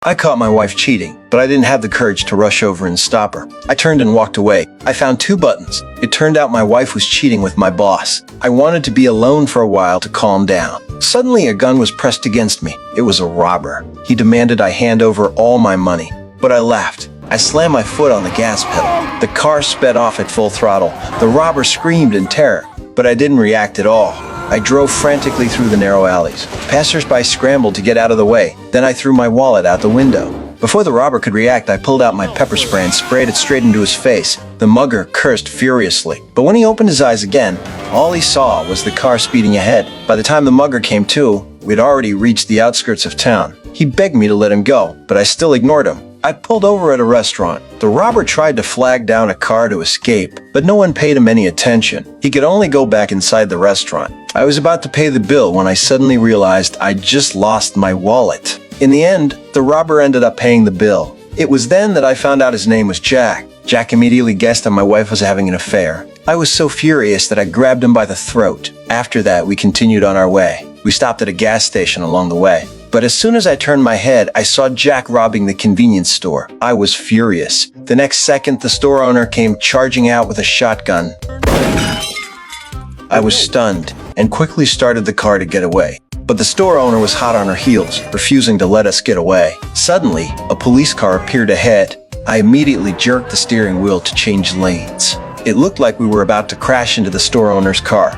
I caught my wife cheating, but I didn't have the courage to rush over and stop her. I turned and walked away. I found 2 buttons. It turned out my wife was cheating with my boss. I wanted to be alone for a while to calm down. Suddenly, a gun was pressed against me. It was a robber. He demanded I hand over all my money, but I laughed. I slammed my foot on the gas pedal. The car sped off at full throttle. The robber screamed in terror, but I didn't react at all. I drove frantically through the narrow alleys. Passers-by scrambled to get out of the way. Then I threw my wallet out the window. Before the robber could react, I pulled out my pepper spray and sprayed it straight into his face. The mugger cursed furiously. But when he opened his eyes again, all he saw was the car speeding ahead. By the time the mugger came to, we'd already reached the outskirts of town. He begged me to let him go, but I still ignored him. I pulled over at a restaurant. The robber tried to flag down a car to escape, but no one paid him any attention. He could only go back inside the restaurant. I was about to pay the bill when I suddenly realized I'd just lost my wallet. In the end, the robber ended up paying the bill. It was then that I found out his name was Jack. Jack immediately guessed that my wife was having an affair. I was so furious that I grabbed him by the throat. After that, we continued on our way. We stopped at a gas station along the way. But as soon as I turned my head, I saw Jack robbing the convenience store. I was furious. The next second, the store owner came charging out with a shotgun. I was stunned and quickly started the car to get away. But the store owner was hot on her heels, refusing to let us get away. Suddenly, a police car appeared ahead. I immediately jerked the steering wheel to change lanes. It looked like we were about to crash into the store owner's car.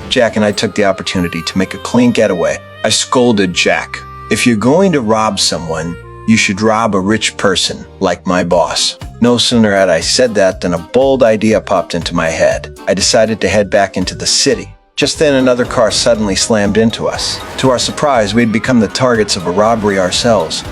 Jack and I took the opportunity to make a clean getaway. I scolded Jack. If you're going to rob someone, you should rob a rich person, like my boss. No sooner had I said that than a bold idea popped into my head. I decided to head back into the city. Just then, another car suddenly slammed into us. To our surprise, we'd become the targets of a robbery ourselves.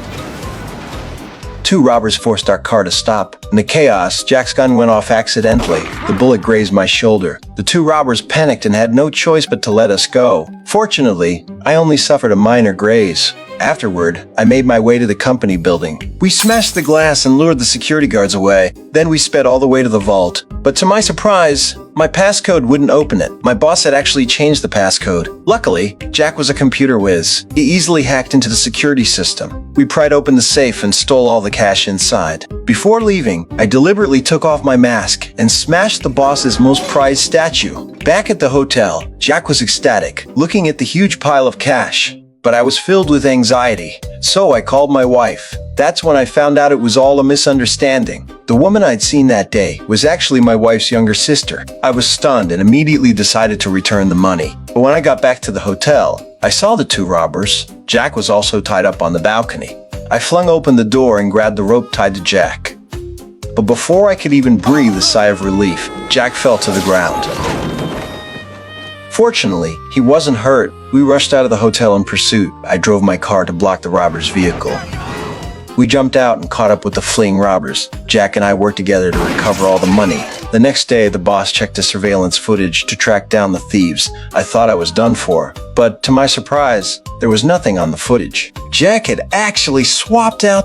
2 robbers forced our car to stop. In the chaos, Jack's gun went off accidentally. The bullet grazed my shoulder. The 2 robbers panicked and had no choice but to let us go. Fortunately, I only suffered a minor graze. Afterward, I made my way to the company building. We smashed the glass and lured the security guards away. Then we sped all the way to the vault. But to my surprise, my passcode wouldn't open it. My boss had actually changed the passcode. Luckily, Jack was a computer whiz. He easily hacked into the security system. We pried open the safe and stole all the cash inside. Before leaving, I deliberately took off my mask and smashed the boss's most prized statue. Back at the hotel, Jack was ecstatic, looking at the huge pile of cash. But I was filled with anxiety, so I called my wife. That's when I found out it was all a misunderstanding. The woman I'd seen that day was actually my wife's younger sister. I was stunned and immediately decided to return the money. But when I got back to the hotel, I saw the 2 robbers. Jack was also tied up on the balcony. I flung open the door and grabbed the rope tied to Jack. But before I could even breathe a sigh of relief, Jack fell to the ground. Fortunately, he wasn't hurt. We rushed out of the hotel in pursuit. I drove my car to block the robbers' vehicle. We jumped out and caught up with the fleeing robbers. Jack and I worked together to recover all the money. The next day, the boss checked the surveillance footage to track down the thieves. I thought I was done for, but to my surprise, there was nothing on the footage. Jack had actually swapped out